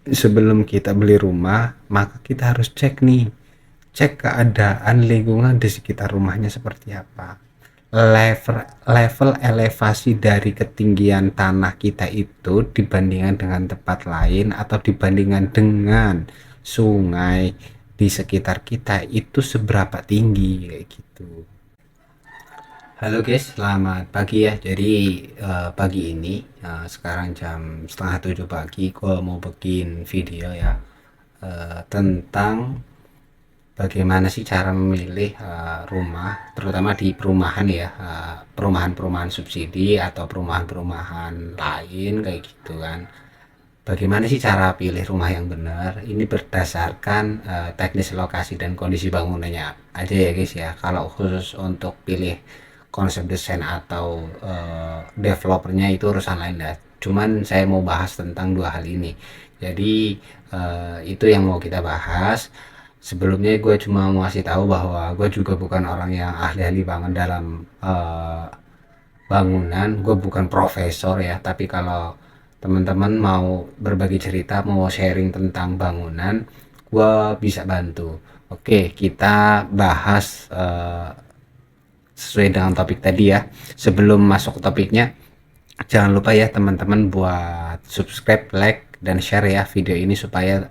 sebelum kita beli rumah, maka kita harus cek nih, cek keadaan lingkungan di sekitar rumahnya seperti apa. Level level elevasi dari ketinggian tanah kita itu dibandingkan dengan tempat lain atau dibandingkan dengan sungai di sekitar kita itu seberapa tinggi kayak gitu. Halo guys, selamat pagi ya. Jadi pagi ini sekarang jam setengah 7 pagi, gue mau bikin video ya tentang bagaimana sih cara memilih rumah, terutama di perumahan ya, perumahan-perumahan subsidi atau perumahan-perumahan lain kayak gitu kan. Bagaimana sih cara pilih rumah yang benar? Ini berdasarkan teknis lokasi dan kondisi bangunannya aja ya guys ya. Kalau khusus untuk pilih konsep desain atau developernya itu urusan lain lah. Cuman saya mau bahas tentang dua hal ini. Jadi itu yang mau kita bahas. Sebelumnya gue cuma mau kasih tahu bahwa gue juga bukan orang yang ahli-ahli banget dalam bangunan. Gue bukan profesor ya, tapi kalau teman-teman mau berbagi cerita, mau sharing tentang bangunan, gue bisa bantu. Oke, kita bahas sesuai dengan topik tadi ya. Sebelum masuk ke topiknya, jangan lupa ya teman-teman buat subscribe, like, dan share ya video ini supaya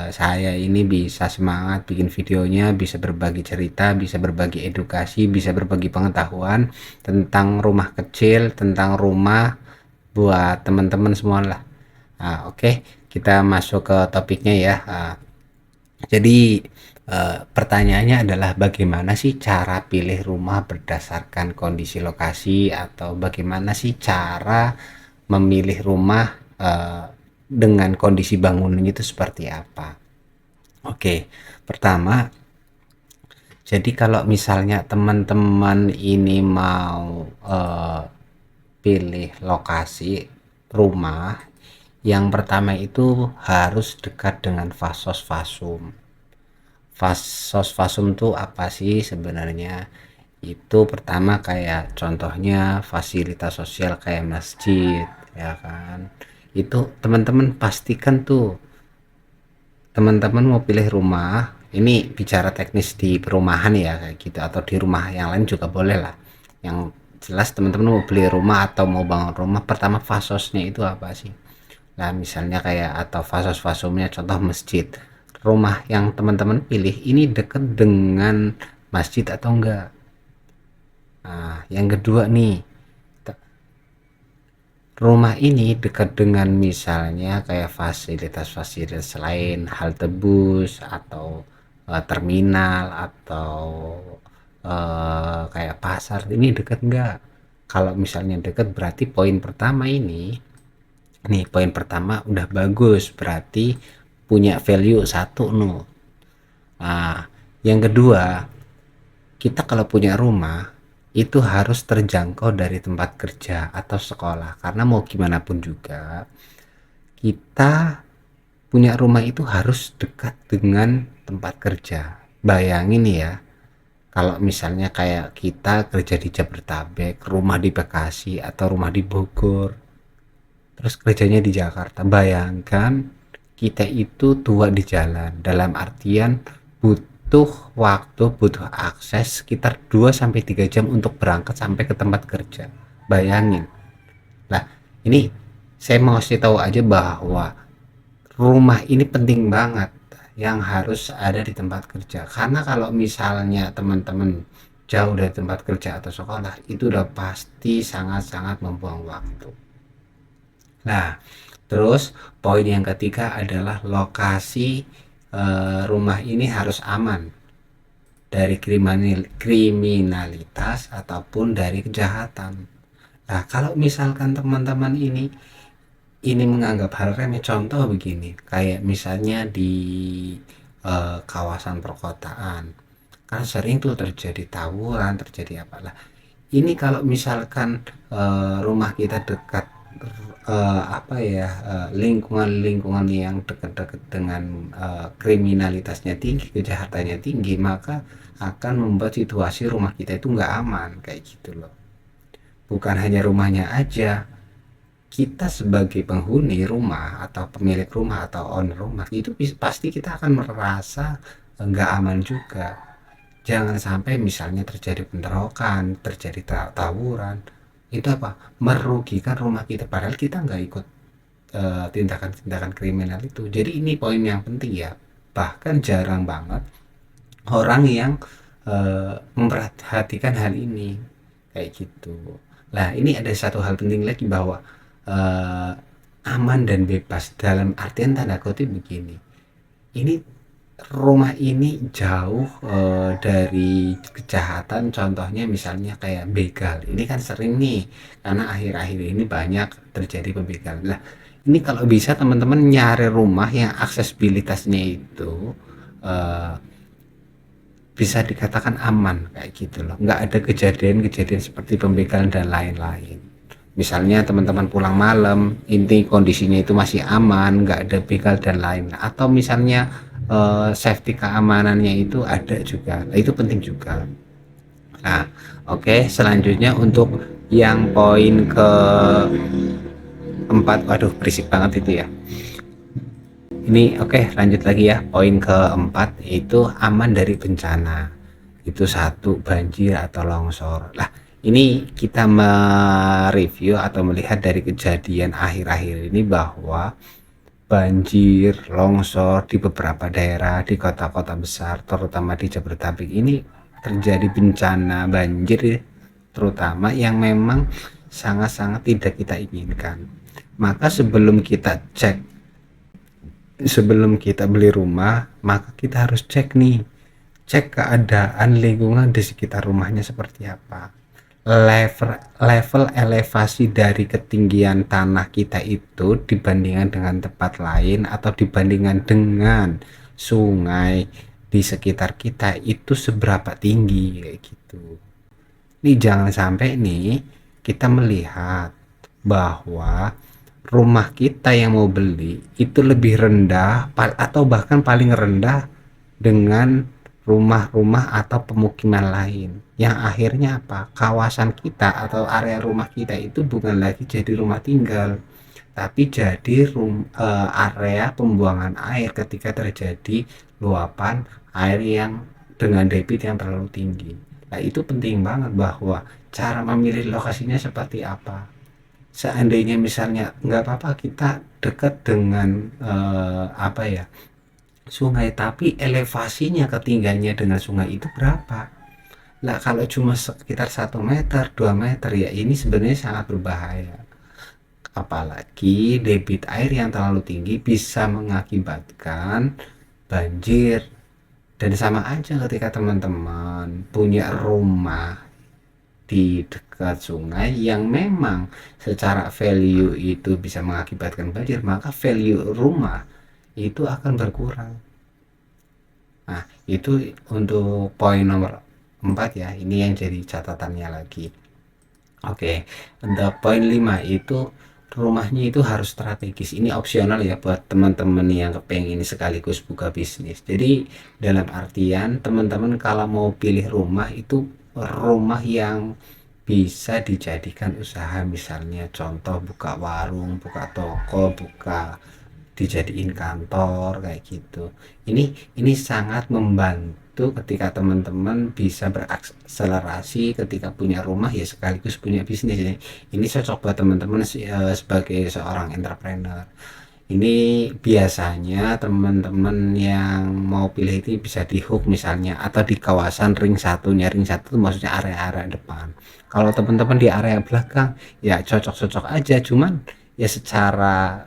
saya ini bisa semangat bikin videonya, bisa berbagi cerita, bisa berbagi edukasi, bisa berbagi pengetahuan tentang rumah kecil, tentang rumah buat teman-teman semua lah. Oke, kita masuk ke topiknya ya. Jadi pertanyaannya adalah bagaimana sih cara pilih rumah berdasarkan kondisi lokasi atau bagaimana sih cara memilih rumah dengan kondisi bangunan itu seperti apa? Oke, pertama, jadi kalau misalnya teman-teman ini mau pilih lokasi rumah, yang pertama itu harus dekat dengan fasos-fasum. Fasos-fasum tuh apa sih sebenarnya? Itu pertama kayak contohnya fasilitas sosial kayak masjid, ya kan? Itu teman-teman pastikan tuh, teman-teman mau pilih rumah, ini bicara teknis di perumahan ya kayak gitu, atau di rumah yang lain juga boleh lah. Yang jelas teman-teman mau beli rumah atau mau bangun rumah, pertama fasosnya itu apa sih? Nah, misalnya kayak atau fasos-fasumnya contoh masjid. Rumah yang teman-teman pilih ini dekat dengan masjid atau enggak? Nah, yang kedua nih, rumah ini dekat dengan misalnya kayak fasilitas-fasilitas lain, halte bus atau terminal atau kayak pasar. Ini dekat enggak? Kalau misalnya dekat berarti poin pertama ini. Nih, poin pertama udah bagus, berarti punya value satu no. Nah, yang kedua, kita kalau punya rumah itu harus terjangkau dari tempat kerja atau sekolah, karena mau gimana pun juga kita punya rumah itu harus dekat dengan tempat kerja. Bayangin ya, kalau misalnya kayak kita kerja di Jabodetabek, rumah di Bekasi atau rumah di Bogor, terus kerjanya di Jakarta, bayangkan kita itu tua di jalan, dalam artian butuh waktu, butuh akses sekitar 2 sampai 3 jam untuk berangkat sampai ke tempat kerja. Bayangin lah, ini saya mau kasih tahu aja bahwa rumah ini penting banget yang harus ada di tempat kerja, karena kalau misalnya teman-teman jauh dari tempat kerja atau sekolah itu udah pasti sangat-sangat membuang waktu. Nah, terus poin yang ketiga adalah lokasi rumah ini harus aman dari kriminalitas ataupun dari kejahatan. Nah, kalau misalkan teman-teman ini menganggap hal remeh, contoh begini, kayak misalnya di kawasan perkotaan, kan sering tuh terjadi tawuran, terjadi apalah. Ini kalau misalkan rumah kita dekat apa ya, lingkungan-lingkungan yang dekat-dekat dengan kriminalitasnya tinggi, kejahatannya tinggi, maka akan membuat situasi rumah kita itu nggak aman kayak gitu loh. Bukan hanya rumahnya aja, kita sebagai penghuni rumah atau pemilik rumah atau owner rumah itu pasti kita akan merasa nggak aman juga. Jangan sampai misalnya terjadi penerokan, terjadi tawuran, itu apa? Merugikan rumah kita padahal kita nggak ikut tindakan-tindakan kriminal itu. Jadi ini poin yang penting ya. Bahkan jarang banget orang yang memperhatikan hal ini kayak gitu. Nah, ini ada satu hal penting lagi bahwa eh, aman dan bebas dalam artian tanda kutip begini. Ini rumah ini jauh dari kejahatan, contohnya misalnya kayak begal. Ini kan sering nih karena akhir-akhir ini banyak terjadi pembegalan. Nah, ini kalau bisa teman-teman nyari rumah yang aksesibilitasnya itu eh, bisa dikatakan aman kayak gitu loh, nggak ada kejadian-kejadian seperti pembegalan dan lain-lain. Misalnya teman-teman pulang malam, inti kondisinya itu masih aman, nggak ada begal dan lain, atau misalnya safety keamanannya itu ada juga. Nah, itu penting juga. Nah, oke, selanjutnya untuk yang poin keempat, waduh berisik banget itu ya. Ini oke, lanjut lagi ya. Poin keempat itu aman dari bencana. Itu satu, banjir atau longsor. Lah, ini kita mereview atau melihat dari kejadian akhir-akhir ini bahwa banjir, longsor di beberapa daerah di kota-kota besar, terutama di Jabodetabek ini terjadi bencana banjir terutama yang memang sangat-sangat tidak kita inginkan. Maka sebelum kita beli rumah, maka kita harus cek nih, cek keadaan lingkungan di sekitar rumahnya seperti apa. Level elevasi dari ketinggian tanah kita itu dibandingkan dengan tempat lain atau dibandingkan dengan sungai di sekitar kita itu seberapa tinggi kayak gitu. Nih jangan sampai nih kita melihat bahwa rumah kita yang mau beli itu lebih rendah atau bahkan paling rendah dengan rumah-rumah atau pemukiman lain, yang akhirnya apa, kawasan kita atau area rumah kita itu bukan lagi jadi rumah tinggal tapi jadi area pembuangan air ketika terjadi luapan air yang dengan debit yang terlalu tinggi. Nah, itu penting banget bahwa cara memilih lokasinya seperti apa. Seandainya misalnya nggak apa-apa kita dekat dengan apa ya, sungai, tapi elevasinya ketinggiannya dengan sungai itu berapa. Nah, kalau cuma sekitar 1 meter 2 meter ya ini sebenarnya sangat berbahaya, apalagi debit air yang terlalu tinggi bisa mengakibatkan banjir. Dan sama aja ketika teman-teman punya rumah di dekat sungai yang memang secara value itu bisa mengakibatkan banjir, maka value rumah itu akan berkurang. Nah, itu untuk poin nomor 4 ya. Ini yang jadi catatannya lagi. Oke, untuk poin 5 itu rumahnya itu harus strategis. Ini opsional ya buat teman-teman yang kepengen sekaligus buka bisnis. Jadi dalam artian teman-teman kalau mau pilih rumah itu rumah yang bisa dijadikan usaha, misalnya contoh buka warung, buka toko, dijadiin kantor kayak gitu. Ini sangat membantu ketika teman-teman bisa berakselerasi ketika punya rumah ya sekaligus punya bisnis. Ini cocok buat teman-teman sebagai seorang entrepreneur. Ini biasanya teman-teman yang mau pilih ini bisa di Hook misalnya atau di kawasan ring 1-nya. Ring 1 itu maksudnya area-area depan. Kalau teman-teman di area belakang ya cocok-cocok aja, cuman ya secara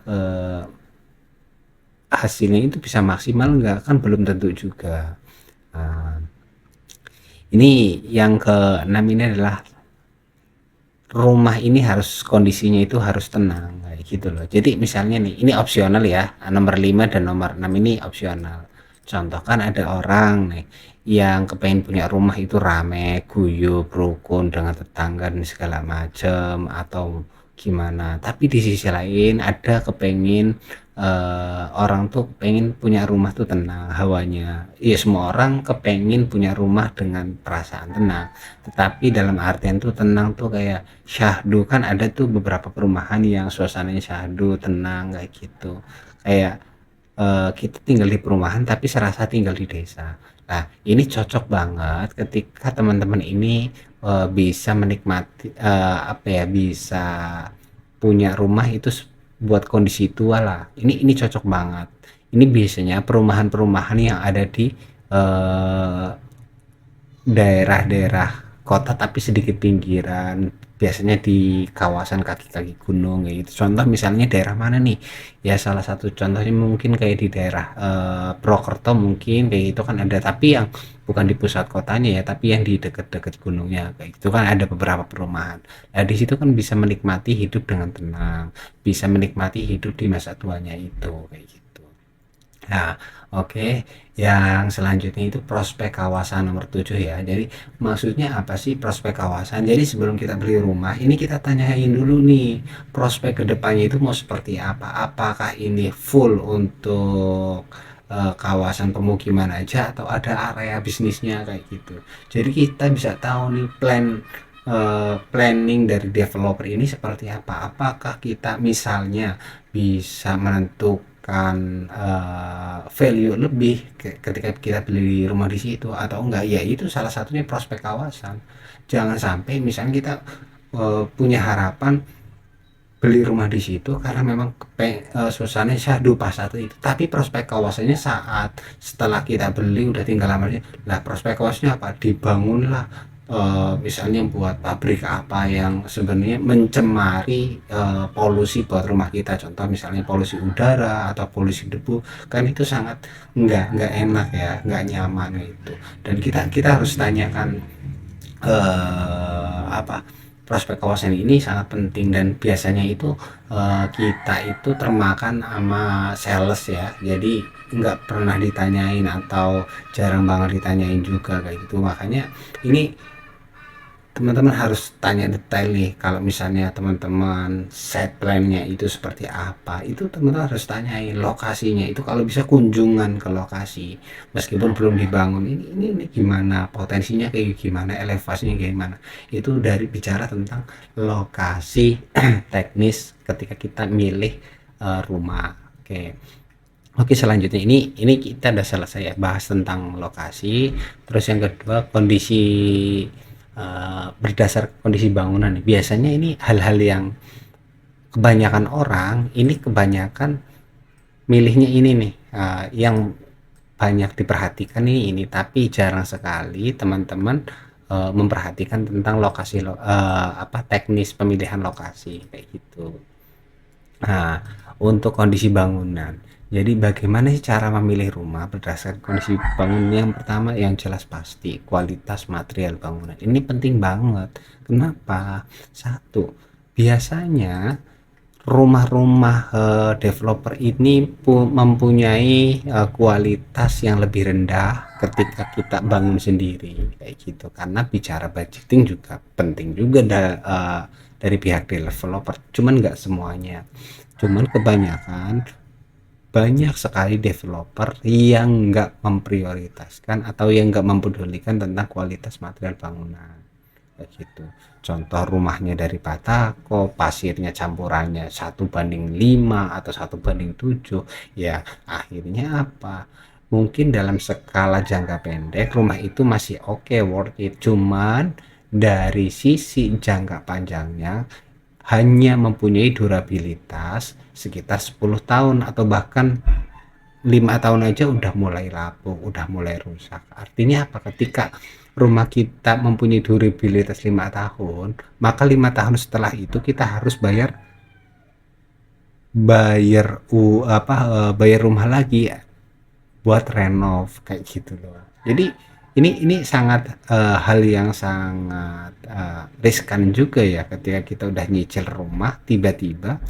hasilnya itu bisa maksimal enggak kan belum tentu juga. Nah, ini yang keenam ini adalah rumah ini harus kondisinya itu harus tenang kayak gitu loh. Jadi misalnya nih ini opsional ya, nomor 5 dan nomor 6 ini opsional. Contoh kan ada orang nih yang kepengen punya rumah itu rame, guyub, rukun dengan tetangga dan segala macam atau gimana. Tapi di sisi lain ada kepengen orang tuh pengen punya rumah tuh tenang hawanya, iya semua orang kepengen punya rumah dengan perasaan tenang, tetapi dalam artian tuh tenang tuh kayak syahdu, kan ada tuh beberapa perumahan yang suasananya syahdu tenang kayak gitu, kayak kita tinggal di perumahan tapi serasa tinggal di desa. Nah, ini cocok banget ketika teman-teman ini bisa menikmati apa ya, bisa punya rumah itu buat kondisi tua lah. Ini cocok banget. Ini biasanya perumahan-perumahan yang ada di eh, daerah-daerah kota tapi sedikit pinggiran, biasanya di kawasan kaki-kaki gunung kayak gitu. Contoh misalnya daerah mana nih? Ya salah satu contohnya mungkin kayak di daerah Prokerto mungkin kayak gitu kan ada, tapi yang bukan di pusat kotanya ya, tapi yang di dekat-dekat gunungnya kayak gitu kan ada beberapa perumahan. Nah, di situ kan bisa menikmati hidup dengan tenang, bisa menikmati hidup di masa tuanya itu kayak gitu. Nah, oke. Yang selanjutnya itu prospek kawasan nomor 7 ya. Jadi maksudnya apa sih prospek kawasan? Jadi sebelum kita beli rumah, ini kita tanyain dulu nih, prospek kedepannya itu mau seperti apa? Apakah ini full untuk kawasan pemukiman aja atau ada area bisnisnya kayak gitu. Jadi kita bisa tahu nih planning dari developer ini seperti apa. Apakah kita misalnya bisa menentukan value lebih ketika kita beli rumah di situ atau enggak, ya itu salah satunya prospek kawasan. Jangan sampai misalnya kita punya harapan beli rumah di situ karena memang suasananya syahdu pas satu itu, tapi prospek kawasannya saat setelah kita beli udah tinggal lamanya lah, prospek kawasannya apa, dibangunlah misalnya buat pabrik apa yang sebenarnya mencemari polusi buat rumah kita, contoh misalnya polusi udara atau polusi debu, kan itu sangat nggak enak ya, nggak nyaman gitu. Dan kita harus tanyakan apa, prospek kawasan ini sangat penting, dan biasanya itu kita itu termakan sama sales ya, jadi nggak pernah ditanyain atau jarang banget ditanyain juga kayak gitu. Makanya ini teman-teman harus tanya detail nih, kalau misalnya teman-teman set plan-nya itu seperti apa, itu teman-teman harus tanyain lokasinya, itu kalau bisa kunjungan ke lokasi meskipun belum dibangun, ini gimana potensinya, kayak gimana elevasinya, gimana, itu dari bicara tentang lokasi teknis ketika kita milih rumah. Oke, selanjutnya ini kita udah selesai ya bahas tentang lokasi. Terus yang kedua kondisi berdasar kondisi bangunan. Biasanya ini hal-hal yang kebanyakan orang ini kebanyakan milihnya ini nih, yang banyak diperhatikan ini, tapi jarang sekali teman-teman memperhatikan tentang lokasi apa, teknis pemilihan lokasi kayak gitu. Nah, untuk kondisi bangunan. Jadi bagaimana sih cara memilih rumah berdasarkan kondisi bangunan? Yang pertama yang jelas pasti kualitas material bangunan. Ini penting banget. Kenapa? Satu, biasanya rumah-rumah developer ini mempunyai kualitas yang lebih rendah ketika kita bangun sendiri kayak gitu. Karena bicara budgeting juga penting juga dari pihak developer. Cuman nggak semuanya. Cuman kebanyakan banyak sekali developer yang nggak memprioritaskan atau yang nggak mempedulikan tentang kualitas material bangunan kayak gitu. Contoh rumahnya dari Batako, pasirnya campurannya 1:5 atau 1:7, ya akhirnya apa, mungkin dalam skala jangka pendek rumah itu masih oke, worth it, cuman dari sisi jangka panjangnya hanya mempunyai durabilitas sekitar 10 tahun atau bahkan 5 tahun aja udah mulai lapuk, udah mulai rusak. Artinya apa? Ketika rumah kita mempunyai durabilitas 5 tahun, maka 5 tahun setelah itu kita harus bayar rumah lagi buat renov kayak gitu loh. Jadi ini sangat hal yang sangat riskan juga ya, ketika kita udah nyicil rumah tiba-tiba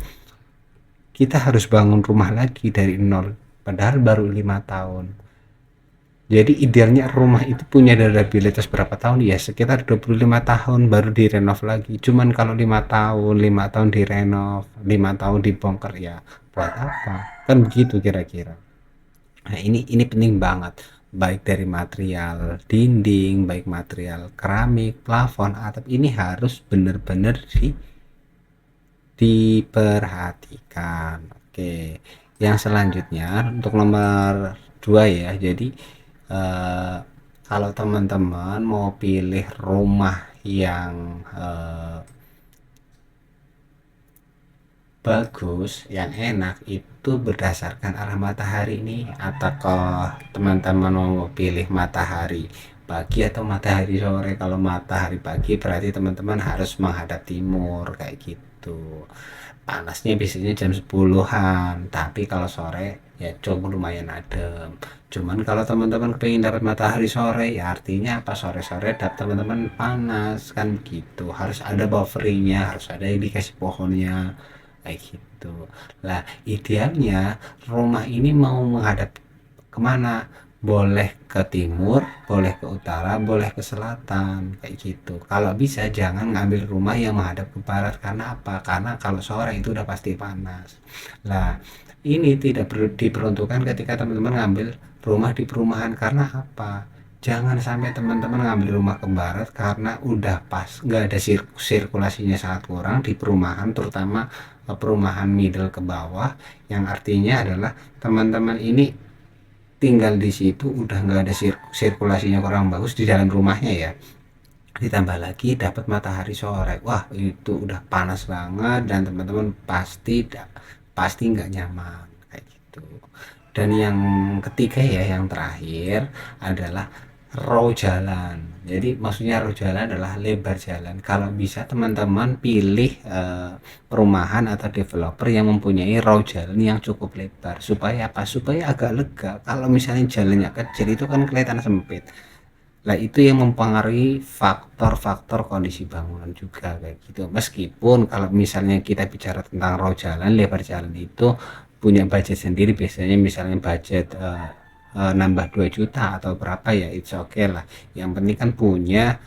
kita harus bangun rumah lagi dari nol padahal baru 5 tahun. Jadi idealnya rumah itu punya durabilitas berapa tahun, ya sekitar 25 tahun baru direnov lagi. Cuman kalau 5 tahun 5 tahun direnov, 5 tahun dibongkar, ya buat apa? kan begitu kira-kira. Nah, ini penting banget, baik dari material dinding, baik material keramik, plafon, atap, ini harus benar-benar diperhatikan. Oke, yang selanjutnya untuk nomor 2 ya. Jadi kalau teman-teman mau pilih rumah yang bagus, yang enak, itu berdasarkan arah matahari nih. Atau kalau teman-teman mau pilih matahari pagi atau matahari sore. Kalau matahari pagi berarti teman-teman harus menghadap timur kayak gitu. Panasnya biasanya jam 10-an, tapi kalau sore ya cukup lumayan adem. Cuman kalau teman-teman pengen dapat matahari sore, ya artinya apa, sore-sore dapat teman-teman panas kan gitu. Harus ada buffering-nya, harus ada indikasi pohonnya kayak gitu. Lah idealnya rumah ini mau menghadap kemana? Boleh ke timur, boleh ke utara, boleh ke selatan kayak gitu. Kalau bisa jangan ngambil rumah yang menghadap ke barat. Karena apa? Karena kalau sore itu udah pasti panas. Lah ini tidak diperuntukkan ketika teman-teman ngambil rumah di perumahan. Karena apa? Jangan sampai teman-teman ngambil rumah ke barat karena udah pas nggak ada sirkulasinya sangat kurang di perumahan, terutama perumahan middle ke bawah, yang artinya adalah teman-teman ini tinggal di situ udah nggak ada sirkulasinya kurang bagus di dalam rumahnya ya, ditambah lagi dapat matahari sore, wah itu udah panas banget dan teman-teman pasti nggak nyaman kayak gitu. Dan yang ketiga ya, yang terakhir adalah row jalan. Jadi maksudnya row jalan adalah lebar jalan. Kalau bisa teman-teman pilih perumahan atau developer yang mempunyai row jalan yang cukup lebar. Supaya apa? Supaya agak lega. Kalau misalnya jalannya kecil itu kan kelihatan sempit. Lah itu yang mempengaruhi faktor-faktor kondisi bangunan juga kayak gitu. Meskipun kalau misalnya kita bicara tentang row jalan, lebar jalan itu punya budget sendiri, biasanya misalnya budget nambah 2 juta atau berapa ya, it's okay lah. Yang penting kan punya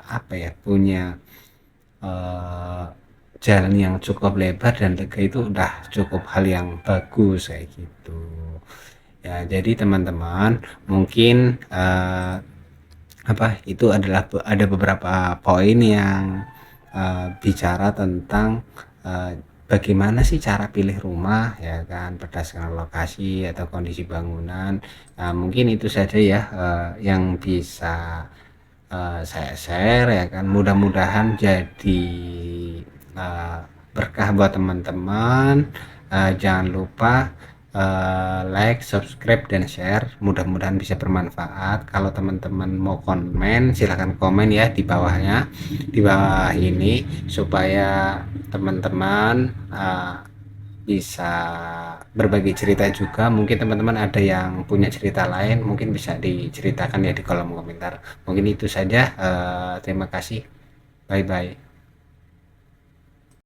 apa ya, punya eh, jalan yang cukup lebar dan lega, itu udah cukup hal yang bagus kayak gitu. Ya, jadi teman-teman mungkin apa itu adalah ada beberapa poin yang bicara tentang uh, bagaimana sih cara pilih rumah ya kan, berdasarkan lokasi atau kondisi bangunan. Nah, mungkin itu saja ya yang bisa saya share ya kan, mudah-mudahan jadi berkah buat teman-teman. Jangan lupa like, subscribe, dan share, mudah-mudahan bisa bermanfaat. Kalau teman-teman mau komen silahkan komen ya di bawahnya, di bawah ini, supaya teman-teman bisa berbagi cerita juga. Mungkin teman-teman ada yang punya cerita lain, mungkin bisa diceritakan ya di kolom komentar. Mungkin itu saja, terima kasih, bye bye.